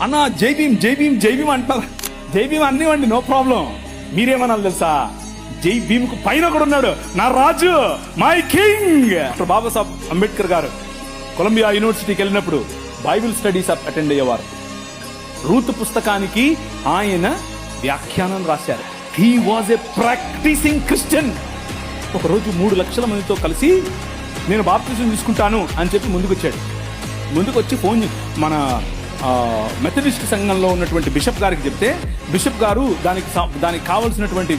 అన్నా జై భీమ్ జై భీమ్ జై భీమ్ అంటారు. జై భీమ్ అన్నివ్వండి, నో ప్రాబ్లం. మీరేమన్నా తెలుసా, జై భీమ్ కు పైన కూడా ఉన్నాడు నా రాజు, my king. Doctor Babasaheb Ambedkar గారు కొలంబియా యూనివర్సిటీకి వెళ్ళినప్పుడు బైబిల్ స్టడీస్ అటెండ్ అయ్యేవారు. రూతు పుస్తకానికి ఆయన వ్యాఖ్యానం రాశారు. He was a practising Christian. ఒకరోజు 3 లక్షల మందితో కలిసి నేను బాప్తిజం తీసుకుంటాను అని చెప్పి ముందుకు వచ్చి ఫోన్ మన మెథడిస్ట్ సంఘంలో ఉన్నటువంటి బిషప్ గారికి చెప్తే, బిషప్ గారు దానికి కావాల్సినటువంటి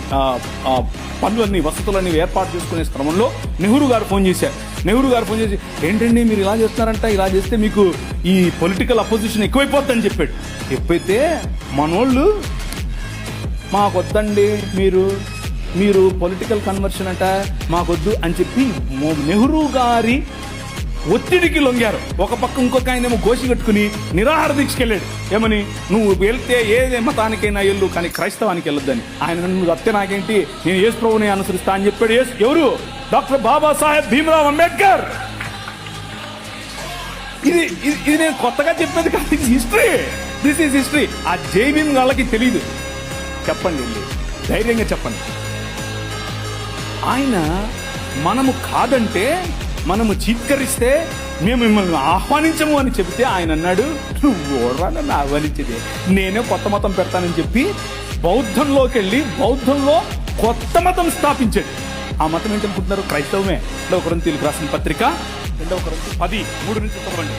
పనులన్నీ వసతులన్నీ ఏర్పాటు చేసుకునే క్రమంలో నెహ్రూ గారు ఫోన్ చేశారు. నెహ్రూ గారు ఫోన్ చేసి, ఏంటండి మీరు ఇలా చేస్తున్నారంట, ఇలా చేస్తే మీకు ఈ పొలిటికల్ అపోజిషన్ ఎక్కువైపోద్దని చెప్పాడు. ఎప్పుడైతే మనోళ్ళు మాకొద్దండి, మీరు పొలిటికల్ కన్వర్షన్ అంట మాకొద్దు అని చెప్పి నెహ్రూ గారి ఒత్తిడికి లొంగారు. ఒక పక్క ఇంకొక ఆయనేమో గోషి కట్టుకుని నిరాహార దీక్షకి వెళ్ళాడు. ఏమని, నువ్వు వెళ్తే ఏ మతానికైనా వెళ్ళు కానీ క్రైస్తవానికి వెళ్ళొద్దని. ఆయన నువ్వు అత్తే నాకేంటి, నేను యేసు ప్రభువుని అనుసరిస్తా అని చెప్పాడు. ఎవరు? డాక్టర్ బాబాసాహెబ్ భీమ్రావ్ అంబేద్కర్. ఇది నేను కొత్తగా చెప్పేది కాదు, ఇది హిస్టరీ. This is history. ఆ జై భీమ్ వాళ్ళకి తెలియదు. చెప్పండి, వెళ్ళి ధైర్యంగా చెప్పండి. ఆయన మనము కాదంటే, మనము చీత్కరిస్తే మేము మిమ్మల్ని ఆహ్వానించము అని చెబితే ఆయన అన్నాడు, నువ్వు ఓడరా నన్ను ఆహ్వానించేది, నేనే కొత్త మతం పెడతానని చెప్పి బౌద్ధంలోకి వెళ్ళి బౌద్ధంలో కొత్త మతం స్థాపించాడు. ఆ మతం ఏంటనుకుంటున్నారు? క్రైస్తవమే. 2 కొరింథీయులకు రాసిన పత్రిక 2 కొరింథీ 10:3 నుంచి చదవండి.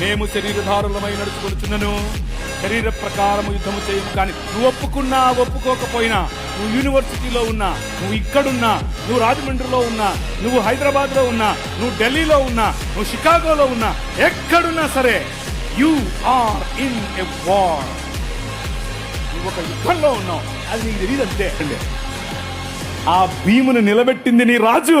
మేము శరీరధారులమై నడుచుకొనుచున్నను, శరీర ప్రకారము యుద్ధము చేయము. కానీ నువ్వు ఒప్పుకున్నా ఒప్పుకోకపోయినా, నువ్వు యూనివర్సిటీలో ఉన్నా, నువ్వు ఇక్కడున్నా, నువ్వు రాజమండ్రిలో ఉన్నా, నువ్వు హైదరాబాద్ లో ఉన్నా, నువ్వు ఢిల్లీలో ఉన్నా, నువ్వు షికాగోలో ఉన్నా, ఎక్కడున్నా సరే, you are in a war. నువ్వు ఒక యుద్ధంలో ఉన్నావు, అది నీకు తెలియదు అంతే. ఆ భీమును నిలబెట్టింది నీ రాజు.